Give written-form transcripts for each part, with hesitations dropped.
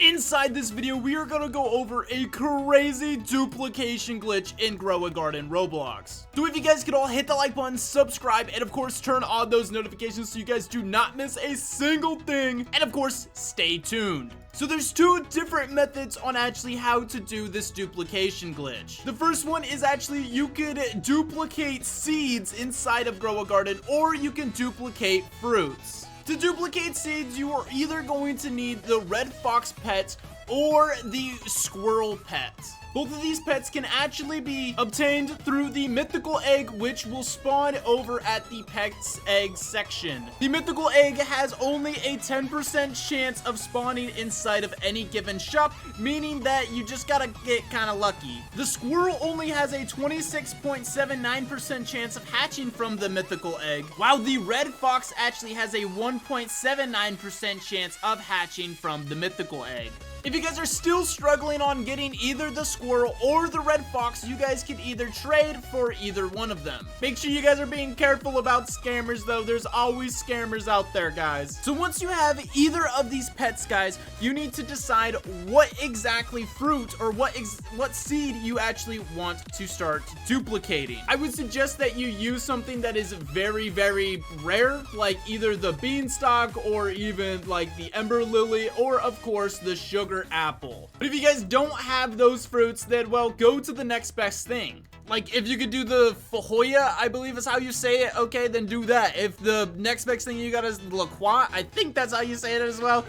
Inside this video, we are gonna go over a crazy duplication glitch in Grow a Garden Roblox. So if you guys could all hit the like button, subscribe, and of course turn on those notifications so you guys do not miss a single thing. And of course, stay tuned. So there's two different methods on actually how to do this duplication glitch. The first one is actually you could duplicate seeds inside of Grow a Garden, or you can duplicate fruits. To duplicate seeds, you are either going to need the red fox pet or the squirrel pet. Both of these pets can actually be obtained through the mythical egg, which will spawn over at the pet's egg section. The mythical egg has only a 10% chance of spawning inside of any given shop, meaning that you just gotta get kind of lucky. The squirrel only has a 26.79% chance of hatching from the mythical egg, while the red fox actually has a 1.79% chance of hatching from the mythical egg. If you guys are still struggling on getting either the squirrel or the red fox, you guys can either trade for either one of them. Make sure you guys are being careful about scammers though. There's always scammers out there, guys. So once you have either of these pets, guys, you need to decide what exactly fruit or what seed you actually want to start duplicating. I would suggest that you use something that is very, very rare, like either the beanstalk or even like the ember lily, or of course the sugar apple. But if you guys don't have those fruits, then well, go to the next best thing. Like if you could do the Fahoya, I believe is how you say it, okay, then do that. If the next best thing you got is La Croix, I think that's how you say it as well,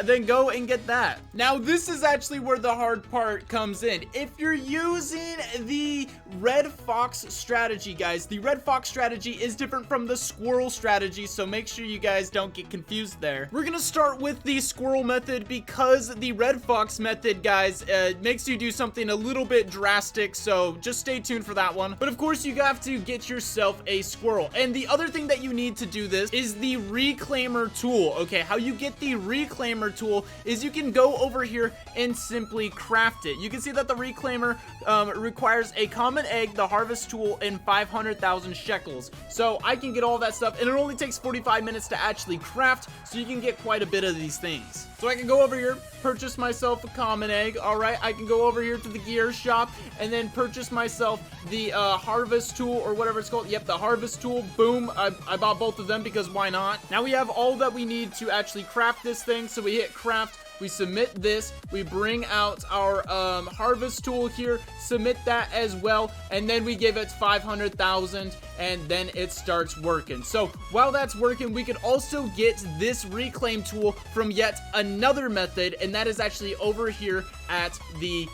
then go and get that. Now this is actually where the hard part comes in. If you're using the red fox strategy, guys, the red fox strategy is different from the squirrel strategy, so make sure you guys don't get confused there. We're gonna start with the squirrel method because the red fox method, guys, makes you do something a little bit drastic, so just stay tuned for that one. But of course you have to get yourself a squirrel, and the other thing that you need to do this is the reclaimer tool. Okay, how you get the reclaimer tool is you can go over here and simply craft it. You can see that the reclaimer requires a common egg, the harvest tool, and 500,000 shekels. So I can get all that stuff, and it only takes 45 minutes to actually craft, so you can get quite a bit of these things. So I can go over here, purchase myself a common egg. All right, I can go over here to the gear shop and then purchase myself the harvest tool, or whatever it's called. Yep, the harvest tool. Boom, I bought both of them because why not? Now we have all that we need to actually craft this thing. So we hit craft, we submit this, we bring out our harvest tool here, submit that as well, and then we give it 500,000, and then it starts working. So while that's working, we can also get this reclaim tool from yet another method, and that is actually over here at the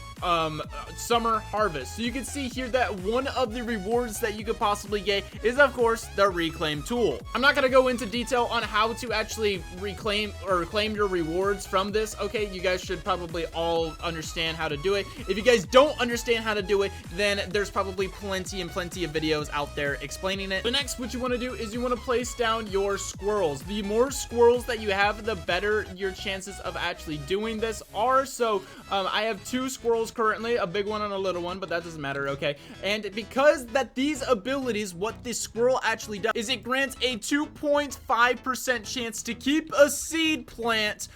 summer harvest. So you can see here that one of the rewards that you could possibly get is of course the reclaim tool. I'm not going to go into detail on how to actually reclaim or claim your rewards from this. Okay, you guys should probably all understand how to do it. If you guys don't understand how to do it, then there's probably plenty of videos out there explaining it. But next, what you want to do is you want to place down your squirrels. The more squirrels that you have, the better your chances of actually doing this are. So I have 2 squirrels currently, a big one and a little one, but that doesn't matter, okay? And because that these abilities, what this squirrel actually does is it grants a 2.5% chance to keep a seed plant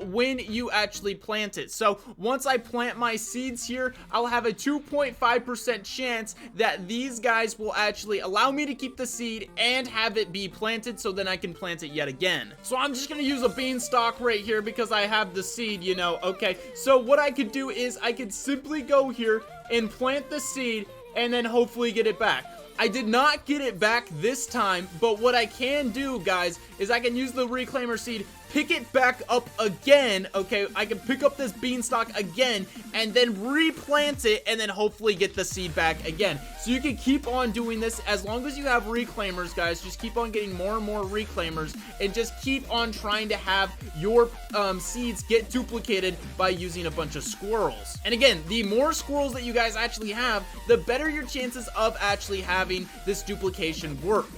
when you actually plant it. So once I plant my seeds here, I'll have a 2.5% chance that these guys will actually allow me to keep the seed and have it be planted, so then I can plant it yet again. So I'm just gonna use a beanstalk right here because I have the seed, you know. Okay, so what I could do is I could simply go here and plant the seed and then hopefully get it back. I did not get it back this time, but what I can do, guys, is I can use the reclaimer seed, pick it back up again. Okay, I can pick up this beanstalk again and then replant it and then hopefully get the seed back again. So you can keep on doing this as long as you have reclaimers, guys. Just keep on getting more and more reclaimers and just keep on trying to have your seeds get duplicated by using a bunch of squirrels. And again, the more squirrels that you guys actually have, the better your chances of actually having this duplication work.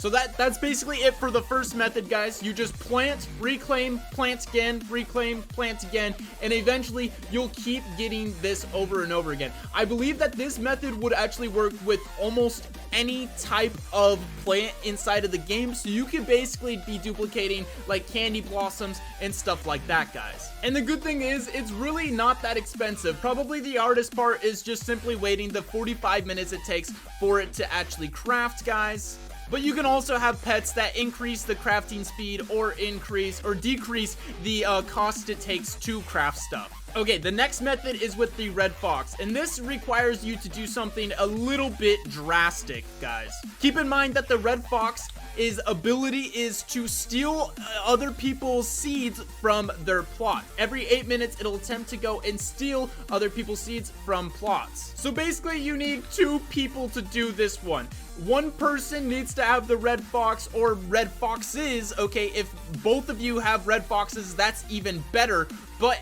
So that's basically it for the first method, guys. You just plant, reclaim, plant again, reclaim, plant again, and eventually you'll keep getting this over and over again. I believe that this method would actually work with almost any type of plant inside of the game, so you could basically be duplicating like candy blossoms and stuff like that, guys. And the good thing is, it's really not that expensive. Probably the hardest part is just simply waiting the 45 minutes it takes for it to actually craft, guys. But you can also have pets that increase the crafting speed or increase or decrease the cost it takes to craft stuff. Okay, the next method is with the red fox, and this requires you to do something a little bit drastic, guys. Keep in mind that the red fox, his ability is to steal other people's seeds from their plot. Every 8 minutes, it'll attempt to go and steal other people's seeds from plots. So basically, you need 2 people to do this one. One person needs to have the red fox or red foxes. Okay, if both of you have red foxes, that's even better.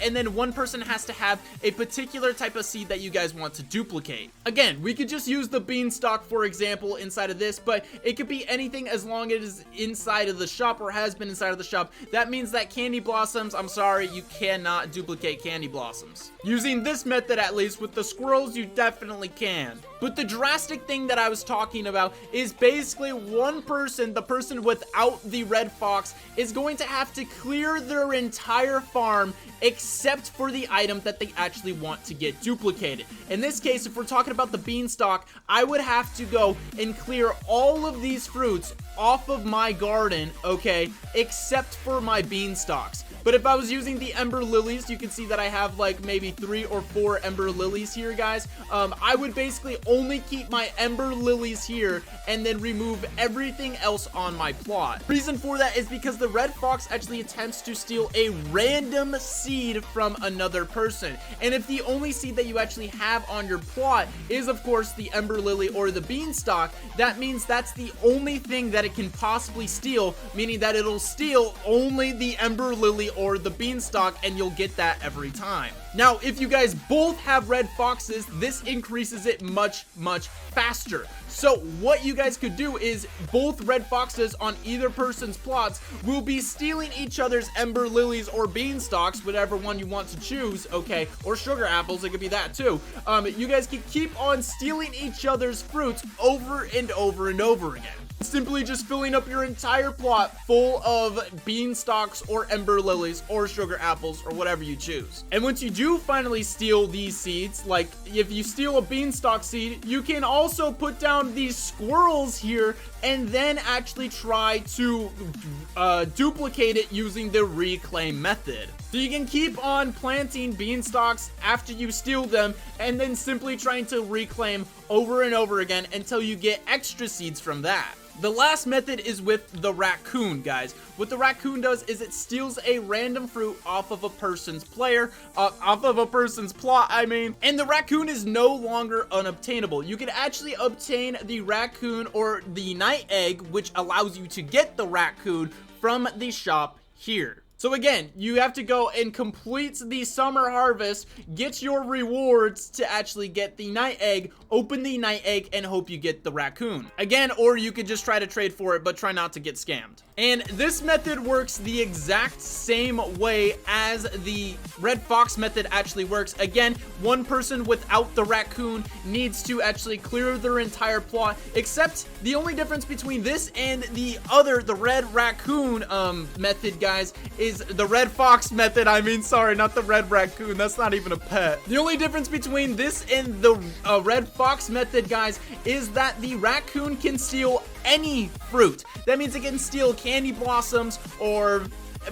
And then one person has to have a particular type of seed that you guys want to duplicate. Again, we could just use the beanstalk, for example, inside of this, but it could be anything as long as it is inside of the shop or has been inside of the shop. That means that candy blossoms, I'm sorry, you cannot duplicate candy blossoms. Using this method, at least, with the squirrels, you definitely can. But the drastic thing that I was talking about is basically one person, the person without the red fox, is going to have to clear their entire farm except for the item that they actually want to get duplicated. In this case, if we're talking about the beanstalk, I would have to go and clear all of these fruits off of my garden, okay, except for my beanstalks. But if I was using the ember lilies, you can see that I have like maybe 3 or 4 ember lilies here, guys. I would basically only keep my ember lilies here and then remove everything else on my plot. Reason for that is because the red fox actually attempts to steal a random seed from another person. And if the only seed that you actually have on your plot is, of course, the ember lily or the beanstalk, that means that's the only thing that it can possibly steal, meaning that it'll steal only the ember lily or the beanstalk, and you'll get that every time. Now, if you guys both have red foxes, this increases it much faster. So what you guys could do is both red foxes on either person's plots will be stealing each other's ember lilies or beanstalks, whatever one you want to choose, okay, or sugar apples, it could be that too. You guys can keep on stealing each other's fruits over and over and over again. Simply just filling up your entire plot full of beanstalks or ember lilies or sugar apples or whatever you choose. And once you do finally steal these seeds, like if you steal a beanstalk seed, you can also put down these squirrels here and then actually try to duplicate it using the reclaim method. So you can keep on planting beanstalks after you steal them and then simply trying to reclaim over and over again until you get extra seeds from that. The last method is with the raccoon, guys. What the raccoon does is it steals a random fruit off of a person's plot, and the raccoon is no longer unobtainable. You can actually obtain the raccoon or the night egg, which allows you to get the raccoon from the shop here. So again, you have to go and complete the summer harvest, get your rewards to actually get the night egg, open the night egg, and hope you get the raccoon. Again, or you could just try to trade for it, but try not to get scammed. And this method works the exact same way as the red fox method actually works. Again, one person without the raccoon needs to actually clear their entire plot, except the only difference between this and the red raccoon method, guys, is the red fox method. Sorry, not the red raccoon. That's not even a pet. The only difference between this and the red fox method, guys, is that the raccoon can steal any fruit. That means it can steal candy blossoms or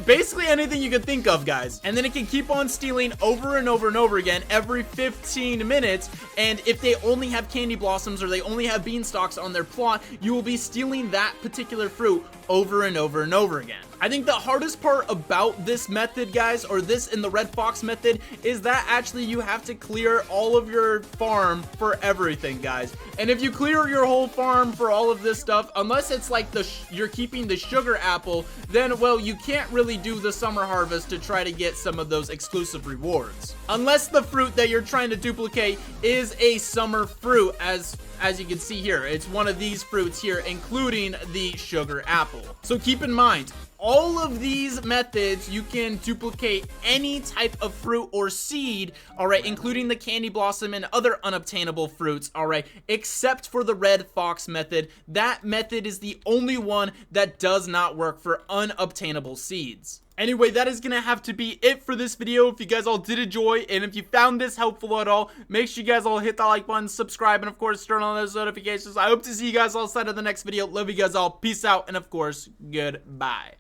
basically anything you can think of, guys. And then it can keep on stealing over and over and over again every 15 minutes. And if they only have candy blossoms or they only have beanstalks on their plot, you will be stealing that particular fruit over and over and over again. I think the hardest part about this method, guys, or this in the red fox method, is that actually you have to clear all of your farm for everything, guys. And if you clear your whole farm for all of this stuff, unless it's like you're keeping the sugar apple, then, well, you can't really do the summer harvest to try to get some of those exclusive rewards. Unless the fruit that you're trying to duplicate is a summer fruit, as you can see here. It's one of these fruits here, including the sugar apple. So keep in mind, all of these methods, you can duplicate any type of fruit or seed, all right, including the candy blossom and other unobtainable fruits, all right, except for the red fox method. That method is the only one that does not work for unobtainable seeds. Anyway, that is gonna have to be it for this video. If you guys all did enjoy, and if you found this helpful at all, make sure you guys all hit that like button, subscribe, and of course turn on those notifications. I hope to see you guys all inside of the next video. Love you guys all. Peace out, and of course, goodbye.